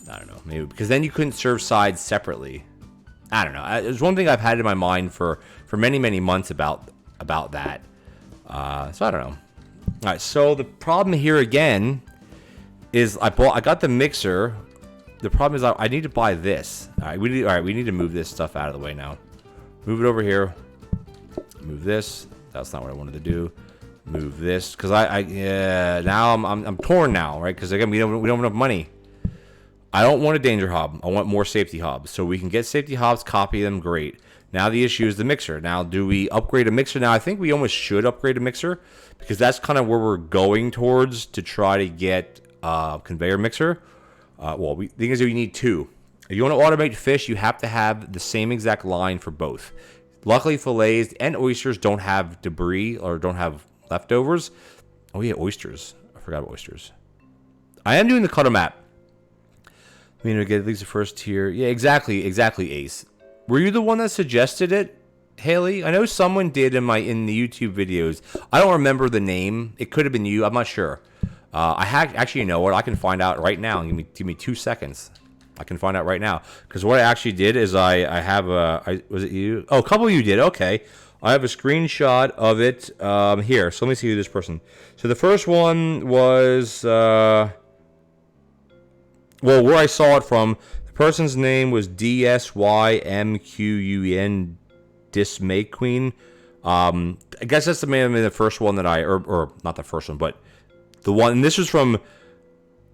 I don't know, maybe because then you couldn't serve sides separately. I don't know. There's one thing I've had in my mind for many months about that. So I don't know. All right. So the problem here again is I got the mixer. The problem is I need to buy this. All right. We need to move this stuff out of the way now. Move it over here. Move this. That's not what I wanted to do. Move this because now I'm torn now, right? Because again we don't have enough money. I don't want a danger hob. I want more safety hobs. So we can get safety hobs, copy them, great. Now the issue is the mixer. Now, do we upgrade a mixer? Now, I think we almost should upgrade a mixer because that's kind of where we're going towards to try to get a conveyor mixer. The thing is, you need two. If you want to automate fish, you have to have the same exact line for both. Luckily, fillets and oysters don't have debris or don't have leftovers. Oh, yeah, oysters. I forgot about oysters. I am doing the cutter map. I mean, we get at least the first tier. Yeah, exactly, Ace. Were you the one that suggested it, Haley? I know someone did in the YouTube videos. I don't remember the name. It could have been you. I'm not sure. Actually, you know what? I can find out right now. Give me 2 seconds. I can find out right now because what I actually did is was it you? Oh, a couple of you did. Okay, I have a screenshot of it here. So let me see who this person. So the first one was. Well, where I saw it from, the person's name was DSYMQUN, Dismay Queen. I guess that's the name of the first one that or not the first one, but the one. And this was from,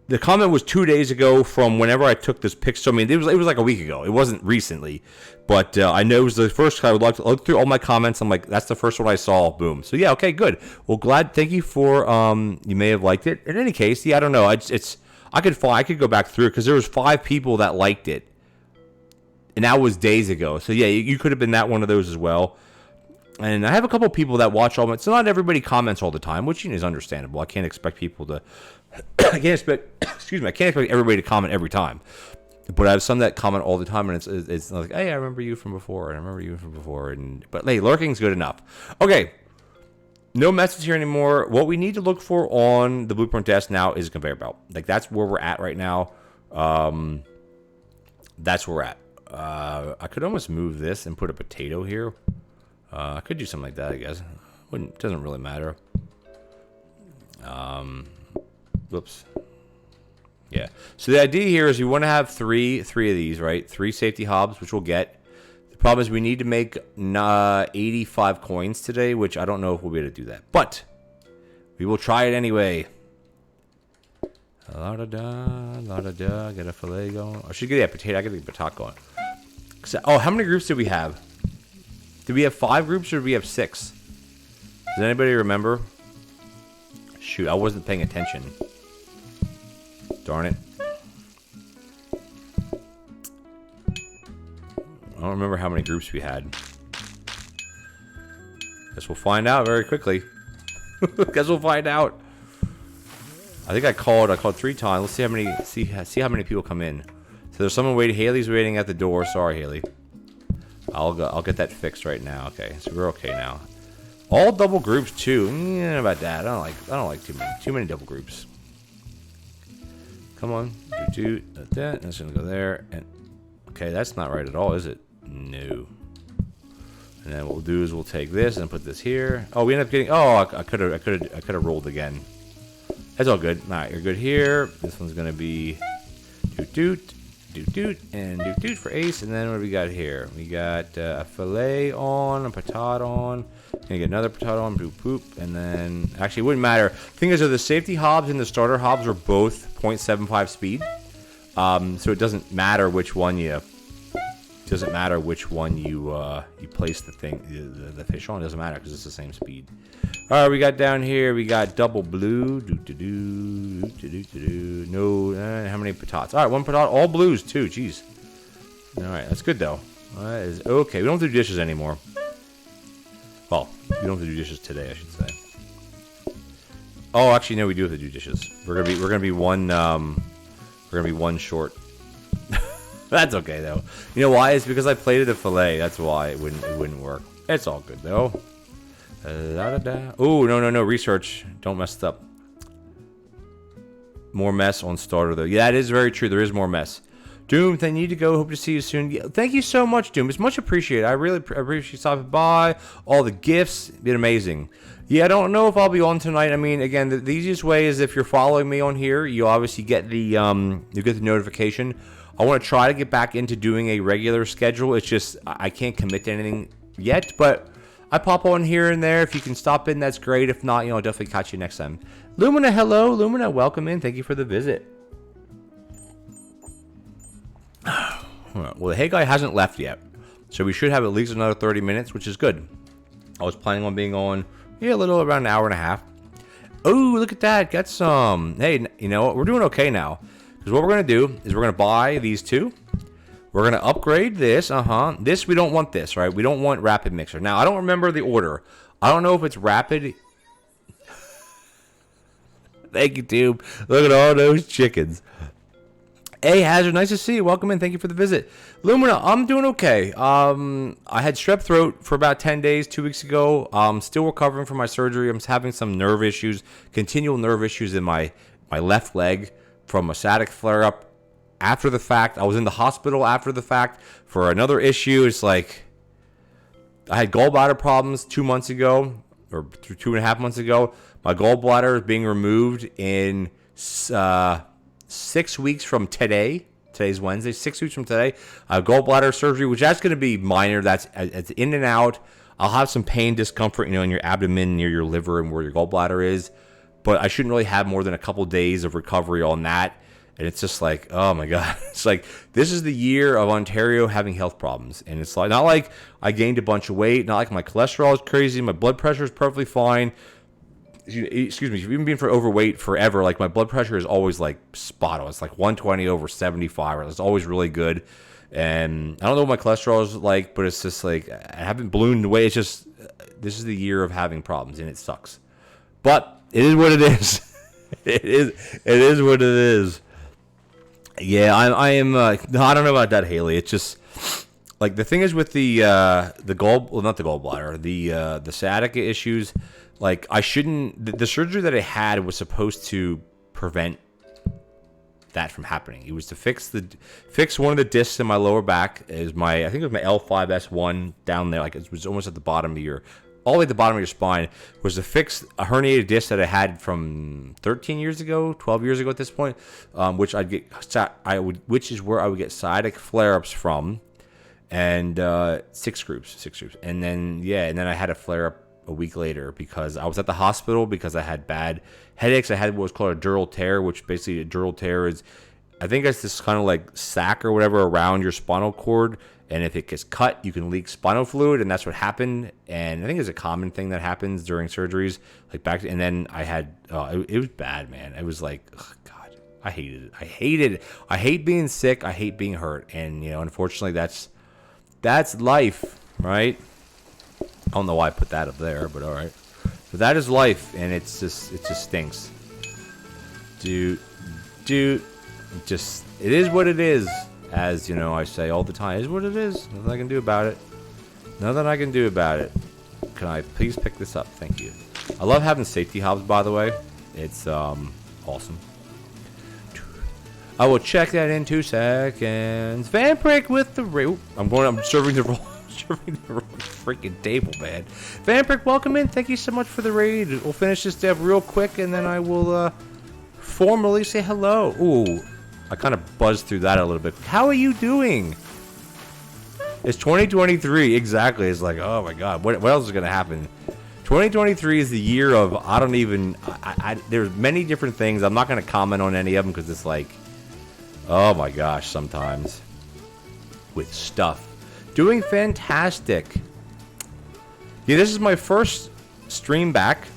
the comment was 2 days ago from whenever I took this picture. So, I mean, it was like a week ago. It wasn't recently, but I know it was the first. I would like to look through all my comments. I'm like, that's the first one I saw. Boom. So yeah, okay, good. Well, thank you for you may have liked it. In any case, yeah, I don't know. I could go back through because there was 5 people that liked it, and that was days ago. So yeah, you could have been that one of those as well. And I have a couple people that watch all my. So not everybody comments all the time, which is understandable. I can't expect people to. I can't expect everybody to comment every time. But I have some that comment all the time, and it's like, hey, I remember you from before, and I remember you from before, but hey, lurking's good enough. Okay. No message here anymore. What we need to look for on the blueprint desk now is a conveyor belt. Like, that's where we're at right now. That's where we're at. I could almost move this and put a potato here. I could do something like that, I guess. Doesn't really matter. Whoops. Yeah. So the idea here is you want to have three of these, right? 3 safety hobs, which we'll get. The problem is we need to make 85 coins today, which I don't know if we'll be able to do that. But we will try it anyway. La-da-da, get a fillet going. I should get a potato. I got to get a potato going. Oh, how many groups did we have? Did we have 5 groups or did we have 6? Does anybody remember? Shoot, I wasn't paying attention. Darn it. I don't remember how many groups we had. Guess we'll find out very quickly. Guess we'll find out. I think I called 3 times. Let's see how many people come in. So there's someone waiting. Haley's waiting at the door. Sorry, Haley. I'll get that fixed right now. Okay, so we're okay now. All double groups too. Yeah, about that. I don't like too many double groups. Come on, that. That's gonna go there. And okay, that's not right at all, is it? No. And then what we'll do is we'll take this and put this here. Oh, we end up getting. Oh, I could have rolled again. That's all good. All right, you're good here. This one's gonna be doot and doot for Ace. And then what do we got here? We got a fillet on, a potato on. Gonna get another potato on, poop, and then actually it wouldn't matter. Thing is, the safety hobs and the starter hobs are both 0.75 speed, so it doesn't matter which one you. Doesn't matter which one you place the fish on. It doesn't matter because it's the same speed. All right, we got down here. We got double blue. No, how many potatoes? All right, 1 potato. All blues too. Jeez. All right, that's good though. That is okay. We don't have to do dishes anymore. Well, we don't have to do dishes today, I should say. Oh, actually, no, we do have to do dishes. We're gonna be one short. That's okay though. You know why? It's because I plated a fillet. That's why it wouldn't work. It's all good though. Oh, no. Research. Don't mess it up. More mess on starter, though. Yeah, it is very true. There is more mess. Doom, I need to go. Hope to see you soon. Yeah, thank you so much, Doom. It's much appreciated. I really appreciate you stopping by. All the gifts. Been amazing. Yeah, I don't know if I'll be on tonight. I mean, again, the easiest way is if you're following me on here, you obviously get the notification. I want to try to get back into doing a regular schedule. It's just I can't commit to anything yet, but I pop on here and there. If you can stop in, that's great. If not, I'll definitely catch you next time. Lumina, hello. Lumina, welcome in. Thank you for the visit. Well, the Hey Guy hasn't left yet, so we should have at least another 30 minutes, which is good. I was planning on being on, a little around an hour and a half. Oh, look at that. Got some. Hey, you know what? We're doing okay now, because what we're going to do is we're going to buy these two. We're going to upgrade this. This, we don't want this, right? We don't want rapid mixer. Now, I don't remember the order. I don't know if it's rapid. Thank you, Tube. Look at all those chickens. Hey, Hazard, nice to see you. Welcome in. Thank you for the visit. Lumina, I'm doing okay. I had strep throat for about 10 days, 2 weeks ago. I'm still recovering from my surgery. I'm having some nerve issues, continual nerve issues in my left leg from a sciatic flare-up after the fact. I was in the hospital after the fact for another issue. It's like I had gallbladder problems 2 months ago, or 2.5 months ago. My gallbladder is being removed in 6 weeks from today. Today's Wednesday. 6 weeks from today. Gallbladder surgery, which that's going to be minor. That's it's in and out. I'll have some pain, discomfort, in your abdomen, near your liver, and where your gallbladder is. But I shouldn't really have more than a couple days of recovery on that. And it's just like, oh my God. It's like, this is the year of Ontario having health problems. And it's like, not like I gained a bunch of weight. Not like my cholesterol is crazy. My blood pressure is perfectly fine. Excuse me, even being for overweight forever, like my blood pressure is always like spot on. It's like 120/75. It's always really good. And I don't know what my cholesterol is like, but it's just like I haven't ballooned away. It's just this is the year of having problems, and it sucks. But it is what it is. It is what it is. Yeah, I am. No, I don't know about that, Haley. It's just like the thing is with the not the gallbladder, the sciatica issues. Like I shouldn't. The surgery that I had was supposed to prevent that from happening. It was to fix one of the discs in my lower back. I think it was my L5S1 down there. Like it was almost at the bottom of all the way at the bottom of your spine. Was to fix a herniated disc that I had from 13 years ago, 12 years ago at this point, which which is where I would get sciatic flare-ups from, and 6 groups, and then I had a flare-up a week later because I was at the hospital because I had bad headaches. I had what was called a dural tear, which basically a dural tear is, I think it's this kind of like sac or whatever around your spinal cord, and if it gets cut, you can leak spinal fluid, and that's what happened. And I think it's a common thing that happens during surgeries, and then I had it was bad, man. It was like, oh God, I hated it. I hate being sick. I hate being hurt, and unfortunately, that's life, right? I don't know why I put that up there, but all right. But that is life, and it just stinks. It is what it is, as I say all the time. It is what it is. Nothing I can do about it. Can I please pick this up? Thank you. I love having safety hobs, by the way. It's awesome. I will check that in 2 seconds. Vampiric with the I'm serving the roll. Freaking table, man. Vampiric, welcome in. Thank you so much for the raid. We'll finish this dev real quick, and then I will formally say hello. Ooh, I kind of buzzed through that a little bit. How are you doing? It's 2023. Exactly. It's like, oh my God, what else is going to happen? 2023 is the year of, there's many different things. I'm not going to comment on any of them because it's like, oh my gosh, sometimes with stuff. Doing fantastic. Yeah, this is my first stream back,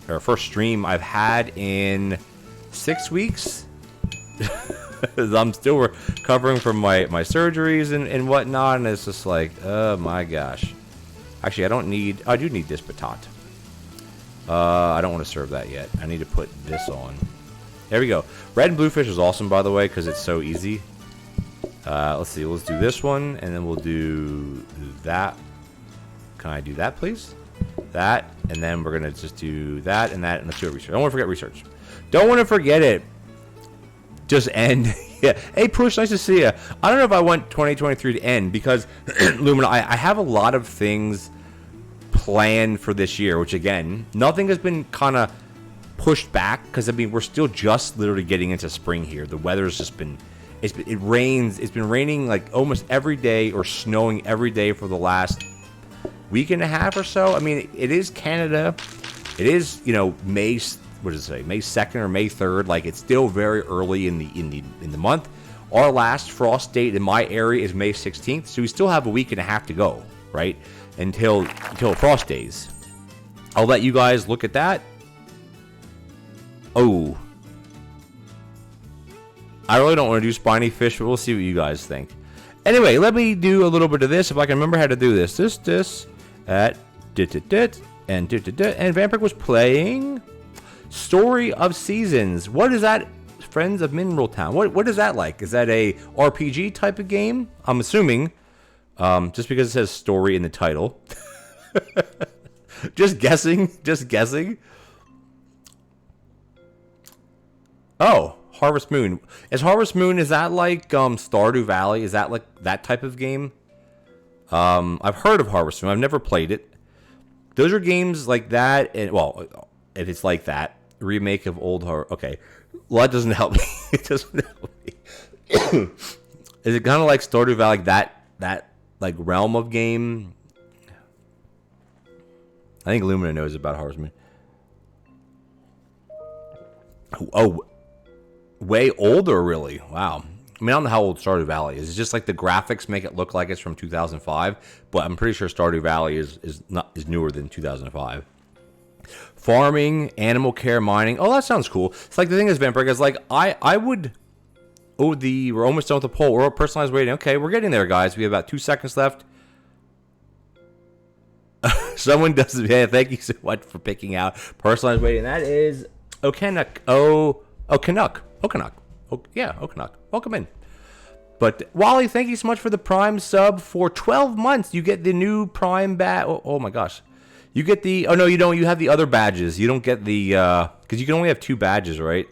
or first stream I've had in 6 weeks. I'm still recovering from my surgeries and whatnot, and it's just like, oh my gosh. Actually, I do need this patat. I don't want to serve that yet. I need to put this on. There we go. Red and blue fish is awesome, by the way, because it's so easy. Let's see. Let's do this one, and then we'll do that. Can I do that, please? That, and then we're gonna just do that and that, and let's do a research. I don't want to forget research. Don't want to forget it. Just end. Yeah. Hey, Push, nice to see you. I don't know if I want 2023 to end because, Lumina, I have a lot of things planned for this year, which, again, nothing has been kind of pushed back because, I mean, we're still just literally getting into spring here. The weather's just been, it rains. It's been raining like almost every day or snowing every day for the last week and a half or so. I mean, it is Canada. It is, May 2nd or May 3rd. Like, it's still very early in the month. Our last frost date in my area is May 16th, so we still have a week and a half to go, right? Until frost days. I'll let you guys look at that. Oh. I really don't want to do spiny fish, but we'll see what you guys think. Anyway, let me do a little bit of this if I can remember how to do this. And Vampiric was playing Story of Seasons. What is that? Friends of Mineral Town. What is that like? Is that a RPG type of game? I'm assuming, just because it says story in the title. Just guessing. Oh, Harvest Moon. Is that like Stardew Valley? Is that like that type of game? I've heard of Harvest Moon. I've never played it. Those are games like that, and well, if it's like that, remake of old horror. Okay, well, that doesn't help me. It doesn't help me. Is it kind of like Stardew Valley, like that like realm of game? I think Lumina knows about Harvest Moon. Oh, way older, really? Wow. I mean, I don't know how old Stardew Valley is. It's just like the graphics make it look like it's from 2005, but I'm pretty sure Stardew Valley is newer than 2005. Farming, animal care, mining. Oh, that sounds cool. It's like the thing is, Vampiric, is like I would. Oh, we're almost done with the poll. We're personalized waiting. Okay, we're getting there, guys. We have about 2 seconds left. Someone does. Yeah, thank you so much for picking out personalized waiting. That is Canuck. Canuck. Yeah, Canuck. Welcome in. But Wally, thank you so much for the Prime sub for 12 months. You get the new Prime badge. Oh my gosh. You get the... Oh, no, you don't. You have the other badges. You don't get the... Because you can only have 2 badges, right?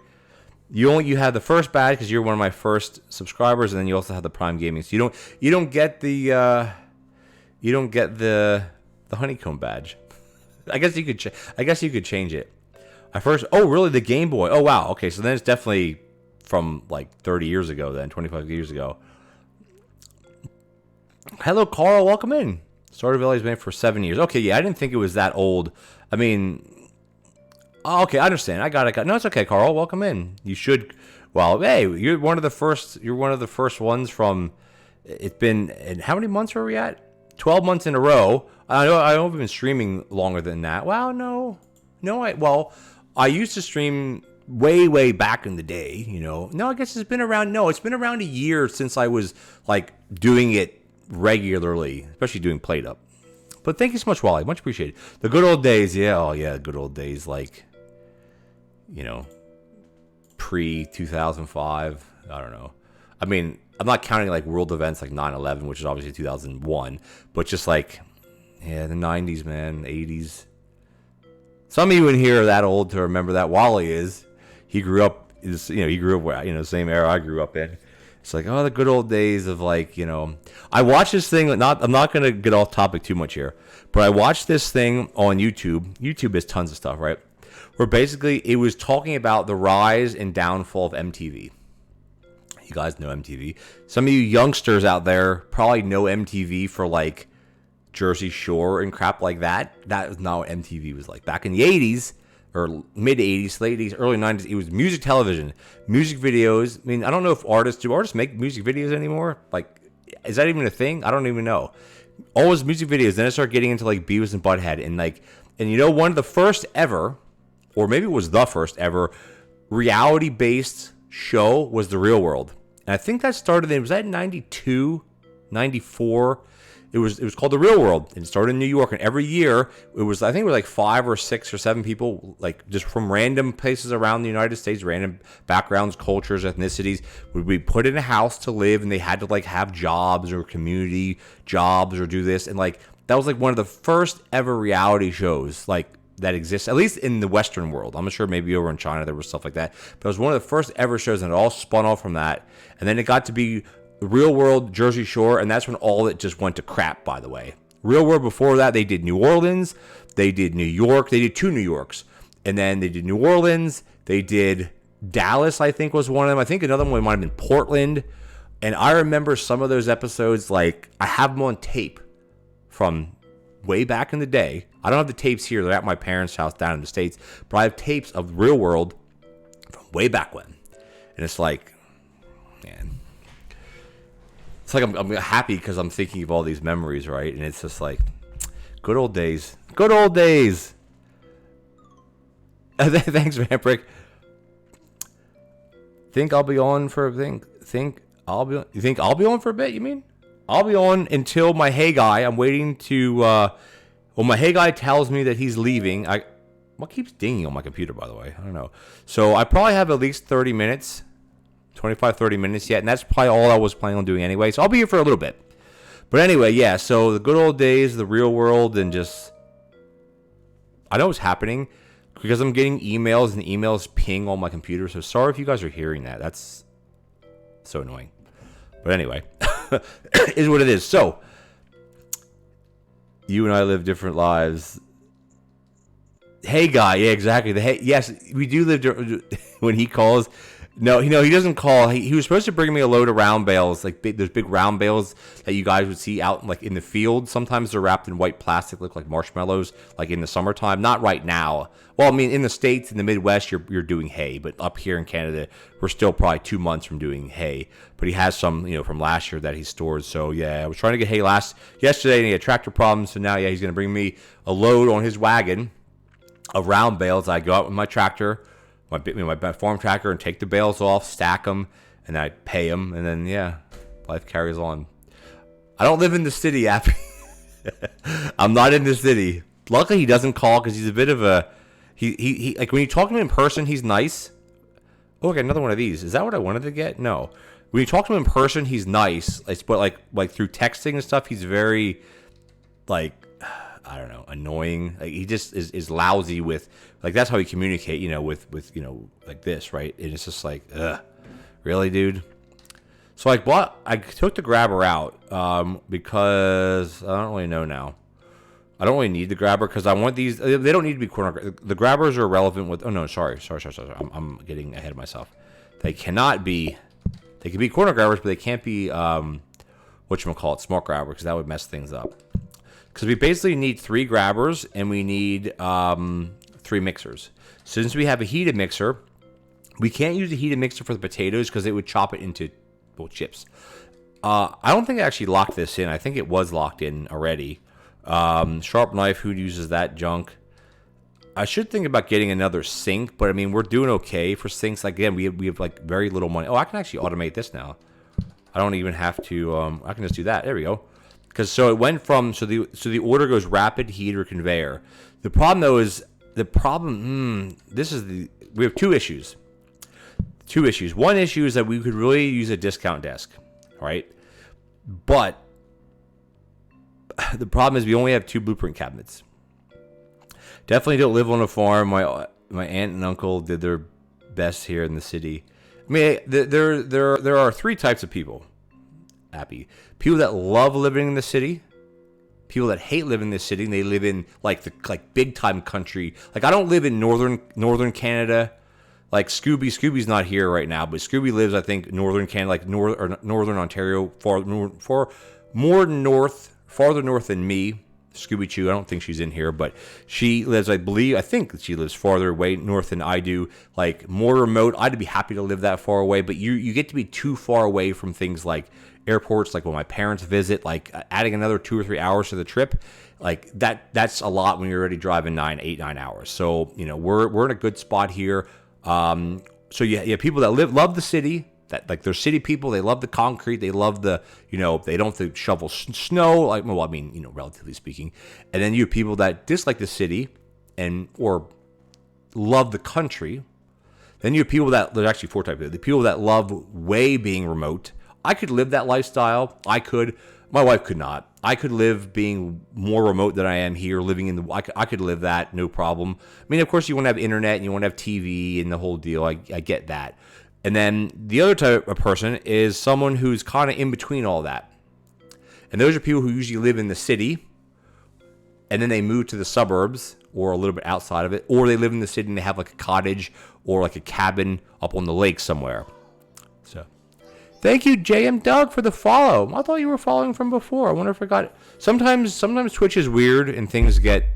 You have the first badge because you're one of my first subscribers, and then you also have the Prime Gaming. So you don't get the... You don't get the honeycomb badge. I guess you could change it. Oh, really? The Game Boy. Oh, wow. Okay, so then it's definitely from like 30 years ago then, 25 years ago. Hello, Carl. Welcome in. Stardew Valley's been for 7 years. Okay, yeah, I didn't think it was that old. I mean, okay, I understand. I got it. No, it's okay, Carl. Welcome in. You should. Well, hey, you're one of the first. You're one of the first ones from. It's been. And how many months are we at? 12 months in a row. I know I've been streaming longer than that. Wow, no. I used to stream way back in the day, No, I guess it's been around a year since I was like doing it regularly, especially doing PlateUp. But thank you so much, Wally. Much appreciated. The good old days, yeah. Oh yeah, good old days, like pre-2005. I don't know. I mean, I'm not counting like world events like 9/11, which is obviously 2001, but just like the 90s, man, 80s. Some of you in here are that old to remember that. Wally is. He grew up, same era I grew up in. It's like, the good old days of like, I watched this thing. I'm not going to get off topic too much here, but I watched this thing on YouTube. YouTube has tons of stuff, right? Where basically it was talking about the rise and downfall of MTV. You guys know MTV. Some of you youngsters out there probably know MTV for like Jersey Shore and crap like that. That was not what MTV was like. Back in the 80s, or mid-80s, late 80s, early 90s, it was music television. Music videos. I mean, I don't know if artists make music videos anymore? Like, is that even a thing? I don't even know. Always music videos. Then I started getting into like Beavis and Butthead. And one of the first ever, or maybe it was the first ever, reality-based show was The Real World. And I think that started was that in 92, 94? It was called The Real World, and it started in New York. And every year, I think it was like 5 or 6 or 7 people, like just from random places around the United States, random backgrounds, cultures, ethnicities, would be put in a house to live, and they had to like have jobs or community jobs or do this. And like that was like one of the first ever reality shows, like that exists, at least in the Western world. I'm not sure, maybe over in China there was stuff like that. But it was one of the first ever shows, and it all spun off from that. And then it got to be the Real World, Jersey Shore, and that's when all it just went to crap, by the way. Real World before that, they did New Orleans, they did New York, they did 2 New Yorks. And then they did New Orleans, they did Dallas, I think was one of them. I think another one might have been Portland. And I remember some of those episodes, like, I have them on tape from way back in the day. I don't have the tapes here. They're at my parents' house down in the States. But I have tapes of Real World from way back when. And it's like, man. It's like I'm happy because I'm thinking of all these memories, right? And it's just like, good old days. Good old days. Thanks, Vampiric. Think I'll be on for a thing? You think I'll be on for a bit, you mean? I'll be on until my Hey Guy. I'm waiting to, my Hey Guy tells me that he's leaving. What keeps dinging on my computer, by the way? I don't know. So I probably have at least 30 minutes, 25, 30 minutes yet, and that's probably all I was planning on doing anyway. So I'll be here for a little bit. But anyway, yeah, so the good old days, the real world, and just, I know what's happening because I'm getting emails, and emails ping on my computer. So sorry if you guys are hearing that. That's so annoying. But anyway, is what it is. So, you and I live different lives. Hey, guy. Yeah, exactly. Yes, we do live when he calls. No, he doesn't call. He was supposed to bring me a load of round bales, like those big round bales that you guys would see out like in the field. Sometimes they're wrapped in white plastic, look like marshmallows, like in the summertime. Not right now. Well, I mean, in the States, in the Midwest, you're doing hay, but up here in Canada, we're still probably 2 months from doing hay. But he has some, from last year that he stored. So yeah, I was trying to get hay yesterday, and he had tractor problems. So now, yeah, he's gonna bring me a load on his wagon of round bales. I go out with my tractor. My farm tractor, and take the bales off, stack them, and I pay them, and then, yeah, life carries on. I don't live in the city, Appy. I'm not in the city. Luckily, he doesn't call because he's a bit of a... He like, when you talk to him in person, he's nice. Oh, I got another one of these. Is that what I wanted to get? No. When you talk to him in person, he's nice. But, like through texting and stuff, he's very, like... I don't know, annoying. Like, he just is lousy with, like, that's how he communicate, with like this, right? And it's just like, ugh, really, dude? So I took the grabber out because I don't really know now. I don't really need the grabber because I want these. They don't need to be corner. The grabbers are irrelevant with. Oh no, sorry. I'm getting ahead of myself. They cannot be. They can be corner grabbers, but they can't be whatchamacallit, smart grabber, because that would mess things up. Because we basically need 3 grabbers and we need 3 mixers. Since we have a heated mixer, we can't use a heated mixer for the potatoes because it would chop it into chips. I don't think I actually locked this in. I think it was locked in already. Sharp knife, who uses that junk? I should think about getting another sink, but I mean, we're doing okay for sinks. Like, again, we have like very little money. Oh, I can actually automate this now. I don't even have to. I can just do that. There we go. Because so it went from the order goes rapid, heater, conveyor. The problem though is we have 2 issues. 2 issues. One issue is that we could really use a discount desk, right? But the problem is we only have 2 blueprint cabinets. Definitely don't live on a farm. My aunt and uncle did their best here in the city. I mean, there are 3 types of people. Happy people that love living in the city, people that hate living in the city, and they live in like big time country. Like, I don't live in northern Canada. Like Scooby's not here right now, but Scooby lives, I think, northern Canada, like northern Ontario, farther north than me. Scooby Choo, I don't think she's in here, but she lives, I think she lives farther away north than I do, like more remote. I'd be happy to live that far away, but you get to be too far away from things like airports, like when my parents visit, like adding another 2 or 3 hours to the trip, like that's a lot when you're already driving 9 hours. So, we're in a good spot here. So yeah, people that love the city, that like they're city people, they love the concrete, they love the, they don't have to shovel snow, like, well, I mean, relatively speaking. And then you have people that dislike the city or love the country. Then you have people there's actually 4 types of people. The people that love way being remote. I could live that lifestyle. I could. My wife could not. I could live being more remote than I am here, living in the. I could live that, no problem. I mean, of course, you want to have internet and you want to have TV and the whole deal. I get that. And then the other type of person is someone who's kind of in between all that. And those are people who usually live in the city, and then they move to the suburbs or a little bit outside of it, or they live in the city and they have like a cottage or like a cabin up on the lake somewhere. So, thank you, JM Doug, for the follow. I thought you were following from before. I wonder if I got it. Sometimes Twitch is weird and things get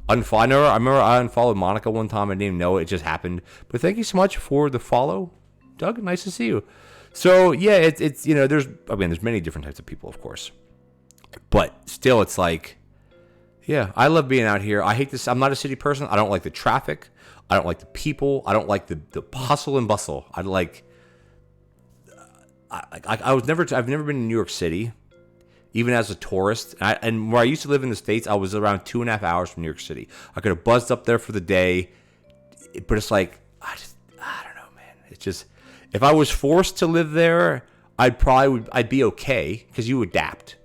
unfollowed. I remember I unfollowed Monica one time. I didn't even know it just happened. But thank you so much for the follow, Doug. Nice to see you. So yeah, it's there's many different types of people, of course, but still, it's like, yeah, I love being out here. I hate this. I'm not a city person. I don't like the traffic. I don't like the people. I don't like the hustle and bustle. I've never been in New York City, even as a tourist. And where I used to live in the States, I was around 2.5 hours from New York City. I could have buzzed up there for the day, but it's like, I don't know, man. It's just, if I was forced to live there, I'd be okay because you adapt.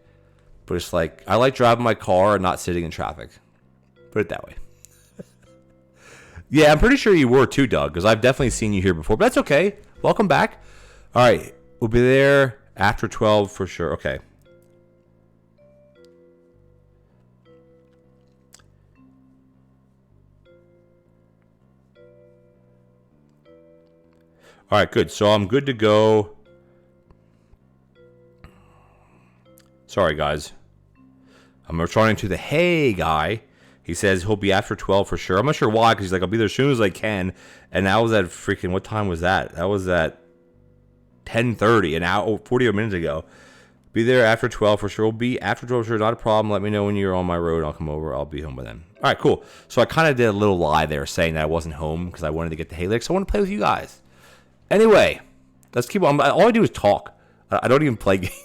But it's like, I like driving my car and not sitting in traffic. Put it that way. Yeah, I'm pretty sure you were too, Doug, because I've definitely seen you here before. But that's okay. Welcome back. All right, we'll be there after 12 for sure. Okay. All right, good. So I'm good to go. Sorry, guys. I'm returning to the hey guy. He says he'll be after 12 for sure. I'm not sure why, because he's like, I'll be there as soon as I can. And that was at freaking, what time was that? That was at 10:30, an hour, 40 minutes ago. Be there after 12 for sure. We'll be after 12 for sure. Not a problem. Let me know when you're on my road. I'll come over. I'll be home by then. All right, cool. So I kind of did a little lie there saying that I wasn't home because I wanted to get the hay licks. I want to play with you guys. Anyway, let's keep on. All I do is talk. I don't even play games.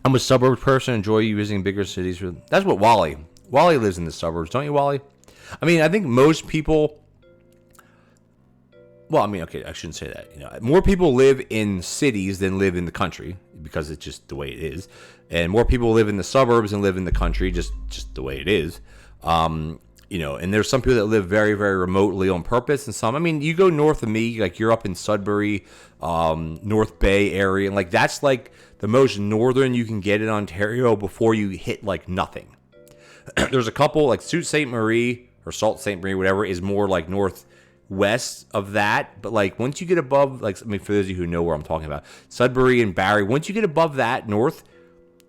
I'm a suburb person. Enjoy you visiting bigger cities. That's what Wally lives in the suburbs, don't you, Wally? I mean, I think most people. Well, I mean, okay, I shouldn't say that. More people live in cities than live in the country because it's just the way it is, and more people live in the suburbs than live in the country, just the way it is. And there's some people that live very, very remotely on purpose, and some. I mean, you go north of me, like you're up in Sudbury, North Bay area, and like that's like the most northern you can get in Ontario before you hit like nothing. There's a couple like Sault Ste. Marie or Sault Ste. Marie, whatever, is more like northwest of that. But like once you get above, like, I mean, for those of you who know where I'm talking about, Sudbury and Barrie, once you get above that north,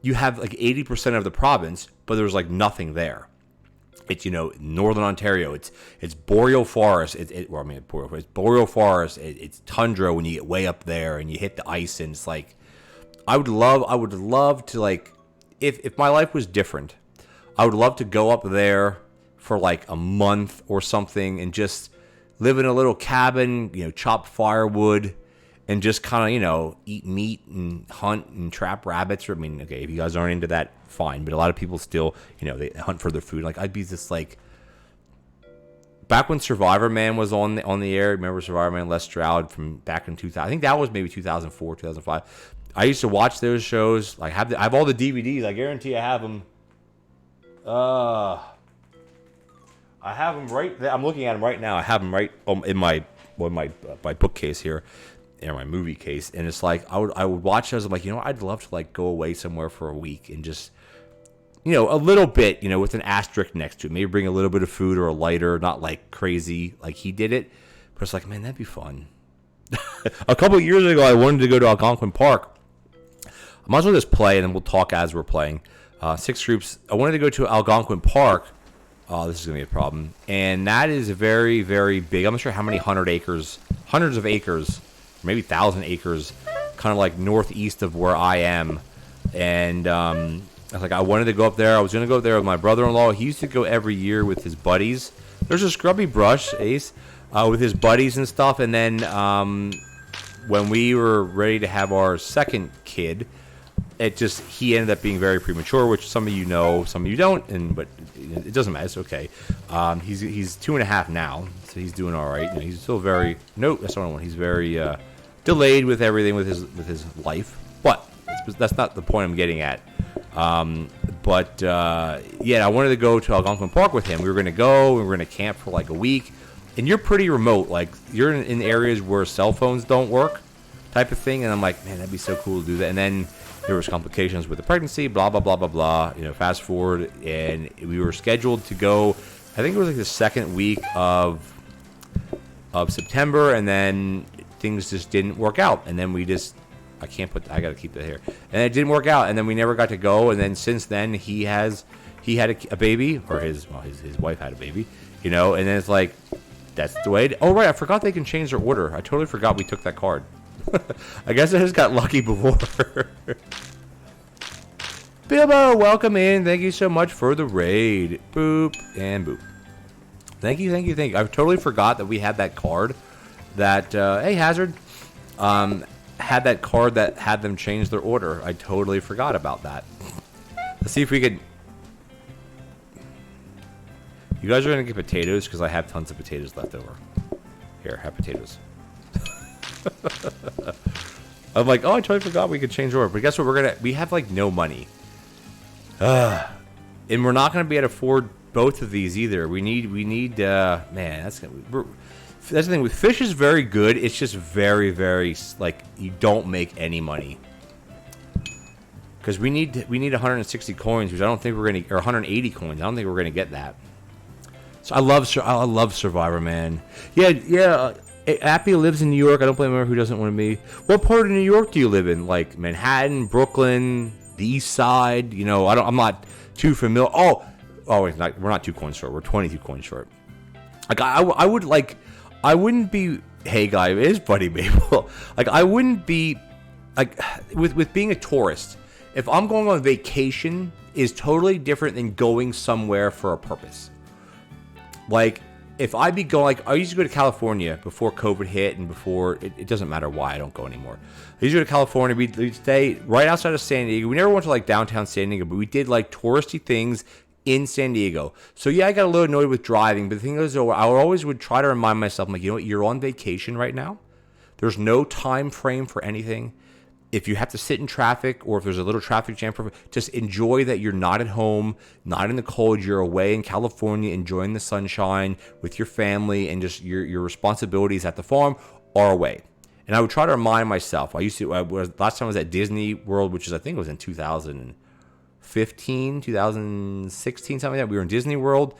you have like 80% of the province, but there's like nothing there. It's northern Ontario. It's boreal forest. It's boreal forest. It's tundra when you get way up there and you hit the ice, and it's like I would love to, like, if my life was different, I would love to go up there for like a month or something and just live in a little cabin, chop firewood and just kind of, eat meat and hunt and trap rabbits. I mean, okay, if you guys aren't into that, fine. But a lot of people still, they hunt for their food. Like, I'd be just like, back when Survivor Man was on the air. Remember Survivor Man, Les Stroud from back in 2000? I think that was maybe 2004, 2005. I used to watch those shows. Like, I have all the DVDs. I guarantee I have them. I have them right there. I'm looking at them right now. I have them right in my bookcase here. My movie case, and it's like I would watch those. I'm like, I'd love to like go away somewhere for a week and just, a little bit, with an asterisk next to it. Maybe bring a little bit of food or a lighter, not like crazy like he did it, but it's like, man, that'd be fun. A couple of years ago, I wanted to go to Algonquin Park. I might as well just play, and then we'll talk as we're playing. 6 groups. I wanted to go to Algonquin Park. Oh, this is gonna be a problem, and that is very, very big. I'm not sure how many hundreds of acres. Maybe 1,000 acres, kind of like northeast of where I am. And I wanted to go up there. I was going to go there with my brother-in-law. He used to go every year with his buddies. There's a scrubby brush, Ace, with his buddies and stuff. And then when we were ready to have our second kid, he ended up being very premature, which some of you know, some of you don't. But it doesn't matter. It's okay. He's 2.5 now, so he's doing all right. He's still very... No, that's not one. He's very... delayed with everything with his life. But that's not the point I'm getting at. Yeah, I wanted to go to Algonquin Park with him. We were going to go. We were going to camp for like a week. And you're pretty remote. Like, you're in areas where cell phones don't work type of thing. And I'm like, man, that'd be so cool to do that. And then there was complications with the pregnancy, blah, blah, blah, blah, blah. You know, fast forward. And we were scheduled to go, I think it was like the second week of September. And then things just didn't work out. And then we just... I gotta keep that here. And it didn't work out, and then we never got to go. And then since then, he had a baby, or his wife had a baby, you know. And then it's like, that's the way. Oh right, I forgot they can change their order. I totally forgot we took that card. I guess I just got lucky before. Bilbo, welcome in. Thank you so much for the raid. Boop and boop. Thank you. I totally forgot that we had that card. That hey Hazard. Had that card that had them change their order. I totally forgot about that. Let's see if we could... You guys are going to get potatoes because I have tons of potatoes left over. Here, have potatoes. I'm like, oh, I totally forgot we could change order. But guess what? We have like no money. And we're not going to be able to afford both of these either. We need man, that's the thing with fish is very good. It's just very, very like you don't make any money because we need 160 coins, which I don't think we're gonna, or 180 coins. I don't think we're gonna get that. So I love Survivor, man. Yeah. Appy lives in New York. I don't blame her who doesn't want to be. What part of New York do you live in? Like Manhattan, Brooklyn, the East Side? You know, I'm not too familiar. Oh, wait, we're not 2 coins short. We're 22 coins short. Like I wouldn't be, hey guy, it is Buddy Mabel. Like I wouldn't be, like with being a tourist, if I'm going on vacation is totally different than going somewhere for a purpose. Like if I be going, like I used to go to California before COVID hit and before, it doesn't matter why I don't go anymore. I used to go to California, we'd stay right outside of San Diego. We never went to like downtown San Diego, but we did like touristy things in San Diego. So yeah, I got a little annoyed with driving, but the thing is, I always would try to remind myself, I'm like, you know what, you're on vacation right now. There's no time frame for anything. If you have to sit in traffic or if there's a little traffic jam, just enjoy that you're not at home, not in the cold, you're away in California, enjoying the sunshine with your family, and just your responsibilities at the farm are away. And I would try to remind myself. Last time I was at Disney World, which is, I think it was in 2015, 2016, something like that. We were in Disney World,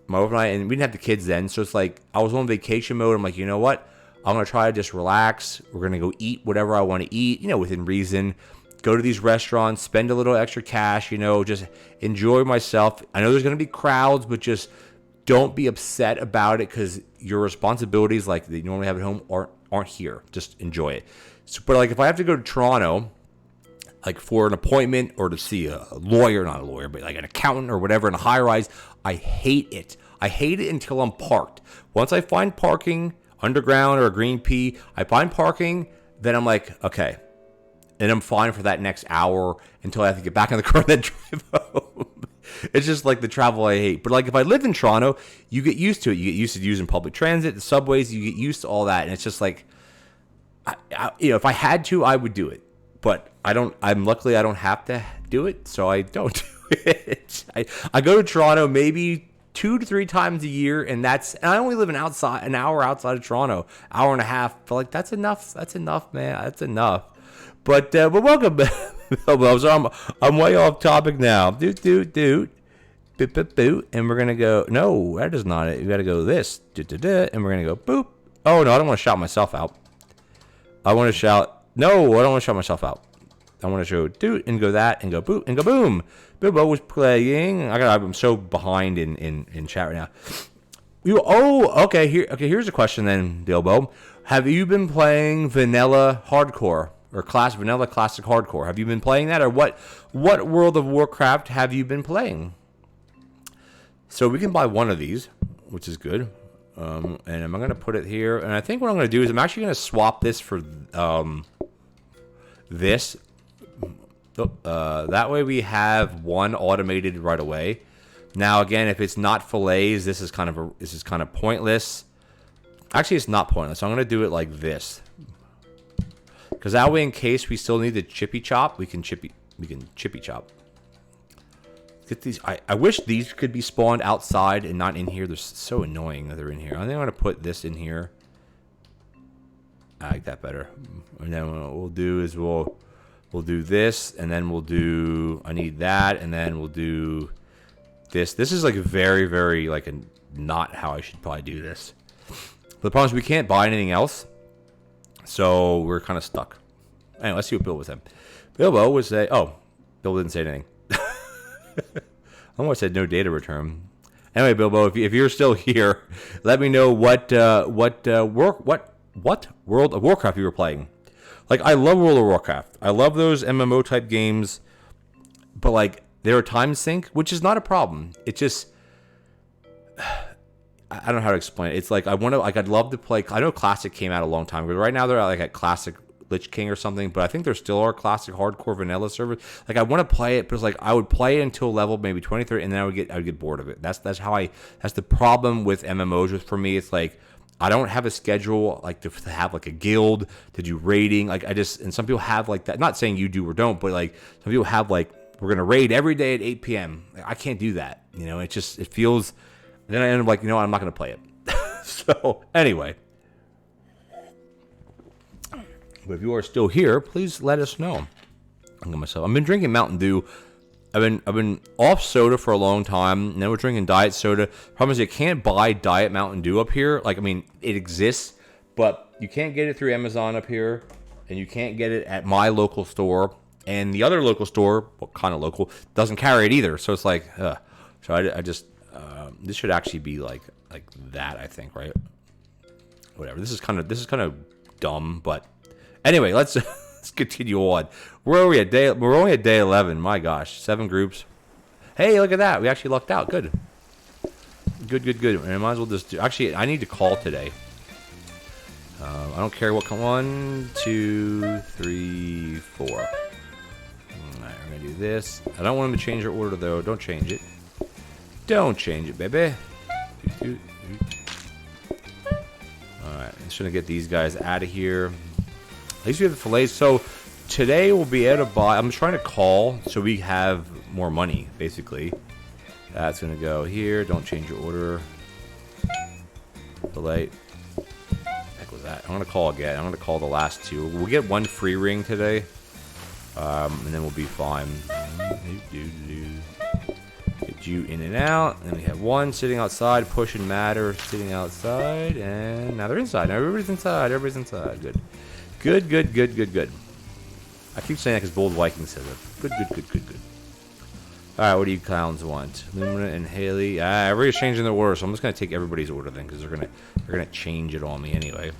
my wife and I, and we didn't have the kids then. So it's like I was on vacation mode. I'm like, you know what? I'm going to try to just relax. We're going to go eat whatever I want to eat, you know, within reason. Go to these restaurants, spend a little extra cash, you know, just enjoy myself. I know there's going to be crowds, but just don't be upset about it because your responsibilities like that you normally have at home aren't here. Just enjoy it. So, but like if I have to go to Toronto, like for an appointment or to see a lawyer, not a lawyer, but like an accountant or whatever in a high rise, I hate it. I hate it until I'm parked. Once I find parking, underground or a green P, I find parking, then I'm like, okay. And I'm fine for that next hour until I have to get back in the car and then drive home. It's just like the travel I hate. But like if I lived in Toronto, you get used to it. You get used to using public transit, the subways, you get used to all that. And it's just like, you know, if I had to, I would do it. But luckily I don't have to do it, so I don't do it. I go to Toronto maybe 2 to 3 times a year, and I only live an hour outside of Toronto, hour and a half. But like that's enough. That's enough, man. That's enough. But welcome, so I'm way off topic now. Doot, boop, boop, and we're gonna go. No, that is not it. We gotta go this, and we're gonna go boop. Oh no, I don't want to shout myself out. I want to shout. No, I don't want to shout myself out. I want to show doot and go that and go boop and go boom. Bilbo was playing. I'm so behind in chat right now. Okay. Here's a question then, Bilbo. Have you been playing vanilla hardcore or vanilla classic hardcore? Have you been playing that, or what World of Warcraft have you been playing? So we can buy one of these, which is good. And I'm going to put it here. And I think what I'm going to do is I'm actually going to swap this for this. That way we have one automated right away. Now again, if it's not fillets, this is kind of pointless. Actually, it's not pointless. I'm going to do it like this. Because that way, in case we still need the chippy chop, we can chippy chop. Get these. I wish these could be spawned outside and not in here. They're so annoying that they're in here. I think I'm gonna put this in here. I like that better. And then what we'll do is we'll do this, and then we'll do. I need that, and then we'll do this. This is like very, very like not how I should probably do this. But the problem is we can't buy anything else, so we're kind of stuck. Anyway, let's see what Bill was saying. Bilbo would say, "Oh, Bill didn't say anything." I almost said no data return. Anyway, Bilbo, if you're still here, let me know what World of Warcraft you were playing. Like, I love World of Warcraft. I love those MMO type games, but like they're a time sink, which is not a problem. It just I don't know how to explain it. It's like I'd love to play. I know Classic came out a long time ago. Right now they're like at Classic Lich King or something, but I think there still are Classic hardcore vanilla servers. Like I want to play it, but it's like I would play it until level maybe 20, 30, and then I would get bored of it. That's the problem with MMOs for me. It's like I don't have a schedule like to have like a guild to do raiding. Like and some people have like that. Not saying you do or don't, but like some people have like we're gonna raid every day at 8 p.m. Like, I can't do that. You know, it feels. Then I end up like, you know what, I'm not gonna play it. So anyway. But if you are still here, please let us know. I've been drinking Mountain Dew. I've been off soda for a long time. And then we're drinking diet soda. Problem is you can't buy diet Mountain Dew up here. Like, I mean, it exists, but you can't get it through Amazon up here, and you can't get it at my local store. And the other local store, well, kind of local, doesn't carry it either. So it's like, so I just this should actually be like that, I think, right? Whatever. This is kind of dumb, but. Anyway, let's continue on. We're only at day 11. My gosh, 7 groups. Hey, look at that. We actually lucked out. Good. And I might as well just do. Actually, I need to call today. I don't care what. 1, 2, 3, 4. All right, we're gonna do this. I don't want them to change their order though. Don't change it. Don't change it, baby. All right, I'm just gonna get these guys out of here. At least we have the fillets. So today we'll be able to buy. I'm trying to call so we have more money, basically. That's going to go here. Don't change your order. Fillet. Heck was that? I'm going to call again. I'm going to call the last 2. We'll get 1 free ring today. And then we'll be fine. Get you in and out. And then we have 1 sitting outside. Push and matter sitting outside. And now they're inside. Now everybody's inside. Everybody's inside. Good. Good. I keep saying that because Bold Viking says it. Good. Alright, what do you clowns want? Lumina and Haley. Everybody's changing their order, so I'm just going to take everybody's order then, because they're gonna change it on me anyway.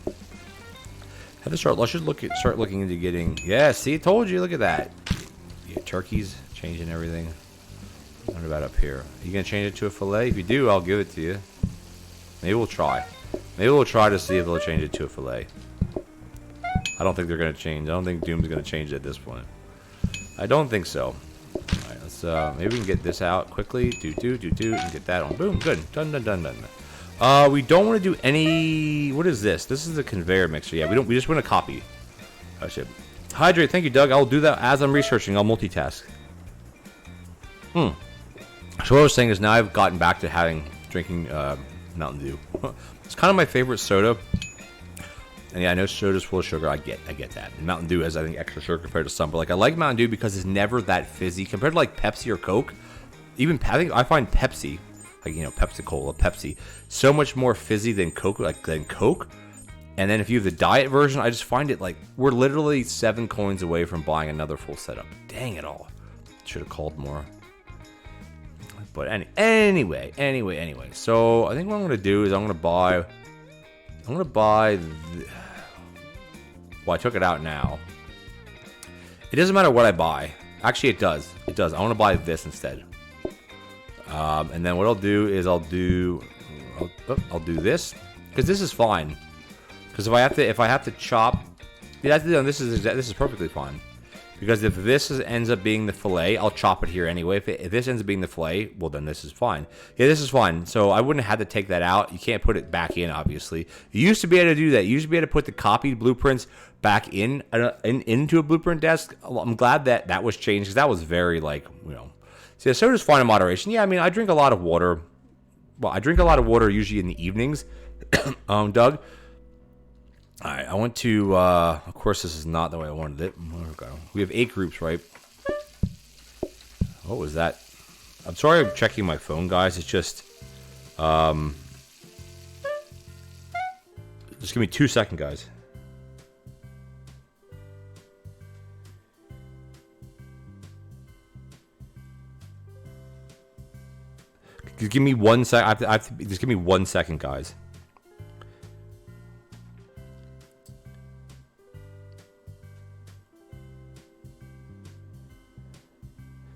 Let's start looking into getting... Yeah, see, I told you, look at that. Yeah, turkeys, changing everything. What about up here? Are you going to change it to a fillet? If you do, I'll give it to you. Maybe we'll try. Maybe we'll try to see if they'll change it to a fillet. I don't think they're going to change. I don't think Doom's going to change it at this point. I don't think so. Alright, let's, maybe we can get this out quickly. Do, and get that on. Boom, good. Done. We don't want to do any... What is this? This is a conveyor mixer. Yeah, we just want to copy. Oh, shit. Hydrate, thank you, Doug. I'll do that as I'm researching. I'll multitask. So what I was saying is now I've gotten back to drinking Mountain Dew. It's kind of my favorite soda. And yeah, I know soda's full of sugar. I get that. And Mountain Dew has, I think, extra sugar compared to some. But like, I like Mountain Dew because it's never that fizzy compared to like Pepsi or Coke. I find Pepsi, like, you know, Pepsi-Cola, Pepsi, so much more fizzy than Coke. And then if you have the diet version, I just find it like we're literally 7 coins away from buying another full setup. Dang it all! Should have called more. But anyway. So I think what I'm gonna do is I'm gonna buy. Well, I took it out now. It doesn't matter what I buy. Actually, it does. I want to buy this instead. And then what I'll do is I'll do this because this is fine. Because if I have to chop, yeah, this is perfectly fine. Because if ends up being the fillet, I'll chop it here anyway. If this ends up being the fillet, well, then this is fine. Yeah, this is fine. So I wouldn't have had to take that out. You can't put it back in, obviously. You used to be able to do that. You used to be able to put the copied blueprints back into a blueprint desk. I'm glad that was changed, because that was very, like, you know. So soda's fine in moderation. Yeah, I mean, I drink a lot of water. Well, I drink a lot of water usually in the evenings, Doug. All right, I went to, of course, this is not the way I wanted it. We have 8 groups, right? What was that? I'm sorry I'm checking my phone, guys. It's just, just give me 2 seconds, guys. Just give me 1 sec. Just give me 1 second, guys.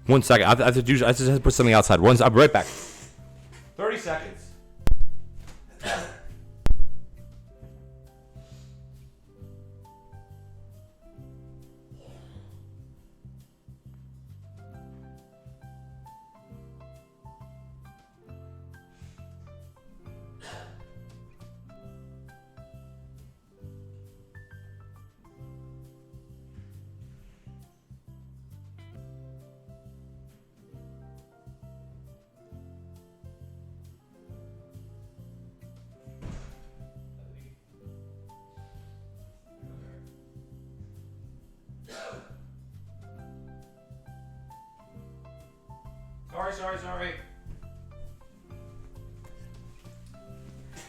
One second. I have to put something outside. I'll be right back. 30 seconds. Sorry.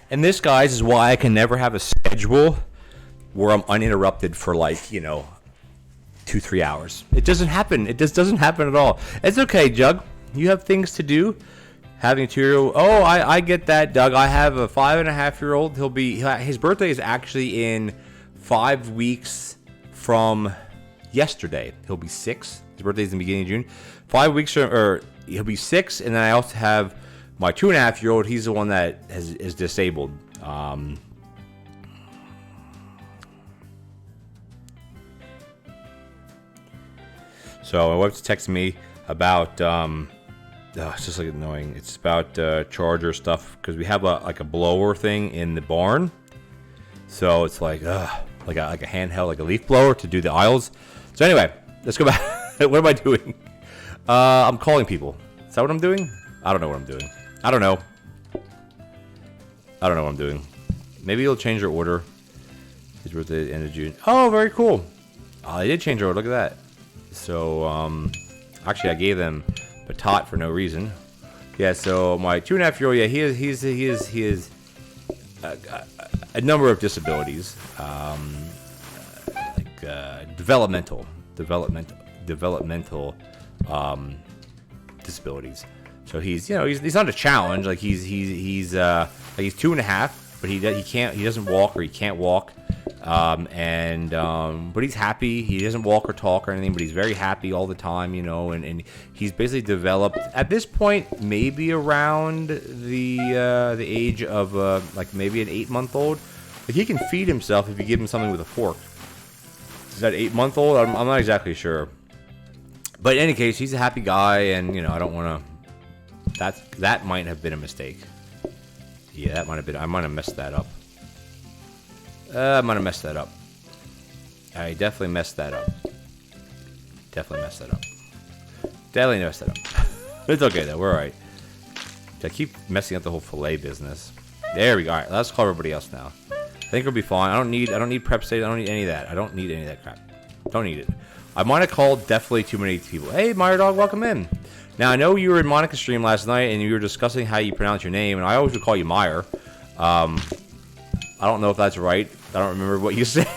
And this, guys, is why I can never have a schedule where I'm uninterrupted for, like, you know, 2-3 hours. It doesn't happen. It just doesn't happen at all. It's okay, Jug. You have things to do. Having a 2-year-old. Oh, I get that, Doug. I have a 5.5-year-old. His birthday is actually in 5 weeks from yesterday. He'll be 6. His birthday is in the beginning of June. 5 weeks or he'll be 6, and then I also have my 2.5-year-old. He's the one that is disabled. So my wife's texting me about it's just like annoying. It's about charger stuff, because we have a blower thing in the barn. So it's like a handheld, like a leaf blower to do the aisles. So anyway, let's go back. What am I doing? I'm calling people. Is that what I'm doing? I don't know what I'm doing. I don't know what I'm doing. Maybe you'll change your order. His birthday at the end of June. Oh, very cool. Oh, they did change their order. Look at that. So, actually, I gave them Patat for no reason. Yeah, so my 2.5-year-old, yeah, he is a number of disabilities, developmental disabilities. So he's not a challenge. Like he's 2.5, but he doesn't walk, or he can't walk. But he's happy. He doesn't walk or talk or anything, but he's very happy all the time, you know, and he's basically developed at this point, maybe around the age of like maybe an 8-month-old. Like he can feed himself if you give him something with a fork. Is that 8-month-old? I'm not exactly sure. But in any case, he's a happy guy, and you know, I don't want to. That might have been a mistake. Yeah, that might have been. I might have messed that up. I might have messed that up. I definitely messed that up. Definitely messed that up. It's okay though. We're alright. I keep messing up the whole fillet business. There we go. Alright, let's call everybody else now. I think we'll be fine. I don't need prep state. I don't need any of that. I don't need any of that crap. Don't need it. I might have called definitely too many people. Hey, Meyer Dog, welcome in. Now, I know you were in Monica's stream last night, and you were discussing how you pronounce your name, and I always would call you Meyer. I don't know if that's right. I don't remember what you said.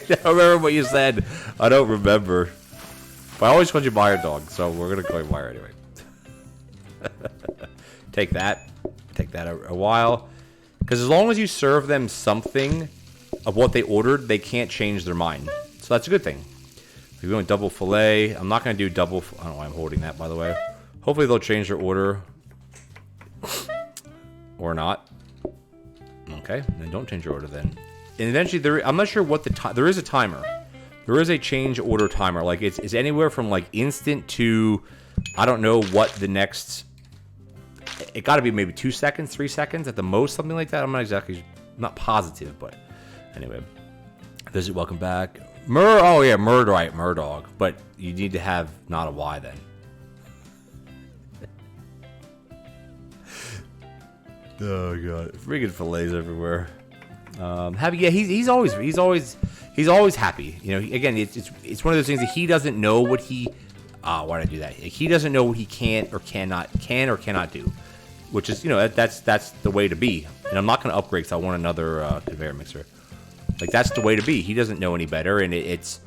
I don't remember. But I always called you Meyer Dog, so we're going to call you Meyer anyway. Take that a while. Because as long as you serve them something of what they ordered, they can't change their mind. So that's a good thing. If you're going double fillet, I'm not going to do double. I don't know why I'm holding that, by the way. Hopefully they'll change their order. Or not. Okay, then don't change your order then. And eventually, I'm not sure what there is a timer. There is a change order timer. Like it's anywhere from like instant to, I don't know what the next. It got to be maybe 2 seconds, 3 seconds at the most, something like that. I'm not positive, but anyway. Visit, welcome back. Oh yeah, Murdog. But you need to have not a Y then. Oh god, freaking fillets everywhere. Happy, yeah, he's always happy. You know, again, it's one of those things that he doesn't know what he. Why did I do that? He doesn't know what he can or cannot do, which is, you know, that's the way to be. And I'm not going to upgrade because I want another conveyor mixer. Like, that's the way to be. He doesn't know any better, and it's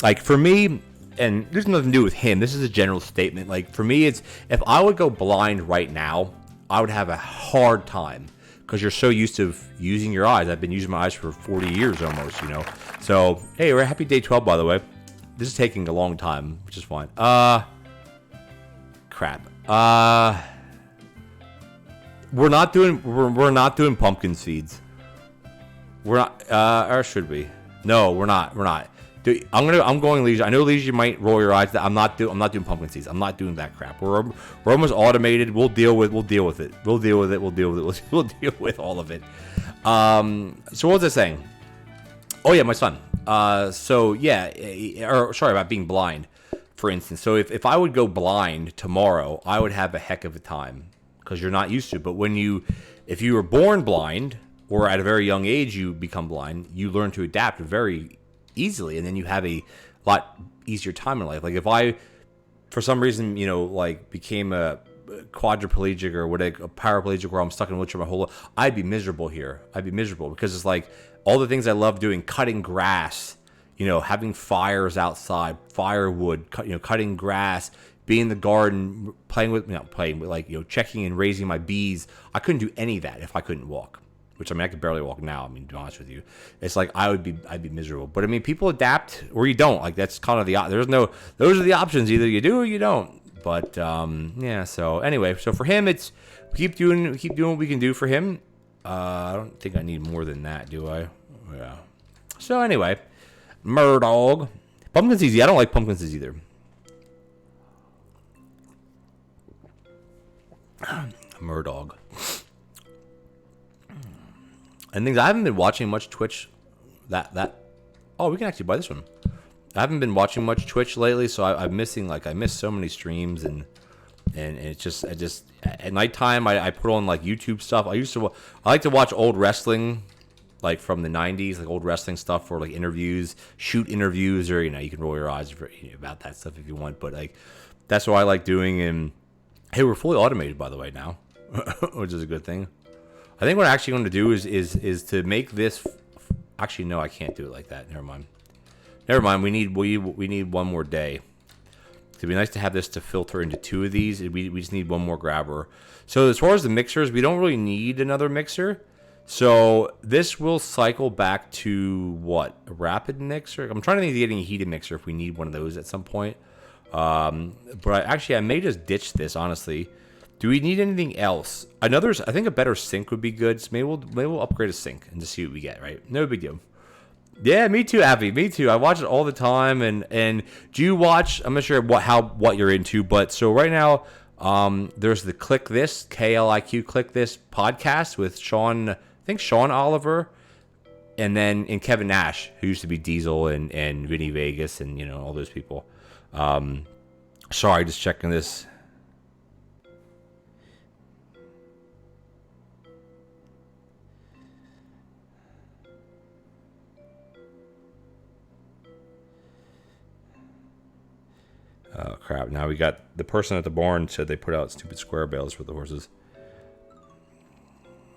like, for me, and there's nothing to do with him. This is a general statement. Like, for me, it's if I would go blind right now, I would have a hard time because you're so used to using your eyes. I've been using my eyes for 40 years almost, you know. So, hey, we're happy day 12, by the way. This is taking a long time, which is fine. Crap. We're not doing pumpkin seeds. We're not, or should we? No, we're not. Dude, I'm going Leisure. I know Leisure might roll your eyes. I'm not doing pumpkin seeds. I'm not doing that crap. We're almost automated. We'll deal with it. We'll deal with all of it. So what was I saying? Oh yeah, my son. So yeah, or sorry about being blind, for instance. So if I would go blind tomorrow, I would have a heck of a time because you're not used to it. But if you were born blind or at a very young age you become blind, you learn to adapt very easily, and then you have a lot easier time in life. Like if I, for some reason, you know, like became a quadriplegic or a paraplegic where I'm stuck in a wheelchair my whole life, I'd be miserable here. I'd be miserable because it's like all the things I love doing, cutting grass, you know, having fires outside, firewood, cutting grass, being in the garden, like, you know, checking and raising my bees. I couldn't do any of that if I couldn't walk. Which, I mean, I could barely walk now. I mean, to be honest with you, it's like I'd be miserable. But I mean, people adapt or you don't. Like that's kind of those are the options. Either you do or you don't. But yeah. So anyway, so for him, it's we keep doing what we can do for him. I don't think I need more than that, do I? Yeah. So anyway, Murdog. Pumpkin seeds. I don't like pumpkin seeds either. Murdog. And things I haven't been watching much Twitch. Oh, we can actually buy this one. I haven't been watching much Twitch lately, so I miss so many streams, and it's just at nighttime I put on like YouTube stuff. I like to watch old wrestling, like from the 90s, like old wrestling stuff for like interviews, shoot interviews, or you can roll your eyes about that stuff if you want, but like that's what I like doing. And hey, we're fully automated by the way now, which is a good thing. I think what I'm actually going to do is to make this. Actually, no, I can't do it like that. Never mind. We need one more day. It'd be nice to have this to filter into two of these. We just need one more grabber. So as far as the mixers, we don't really need another mixer. So this will cycle back to what? A rapid mixer? I'm trying to think of getting a heated mixer if we need one of those at some point. But I may just ditch this, honestly. Do we need anything else? I think a better sink would be good. So maybe we'll upgrade a sink and just see what we get, right? No big deal. Yeah, me too, Abby. Me too. I watch it all the time. And do you watch? I'm not sure what you're into, but so right now, there's the Click This KLIQ Click This podcast with Sean Oliver, and Kevin Nash, who used to be Diesel and Vinny Vegas and all those people. Sorry, just checking this. Oh, crap. Now we got the person at the barn said they put out stupid square bales for the horses.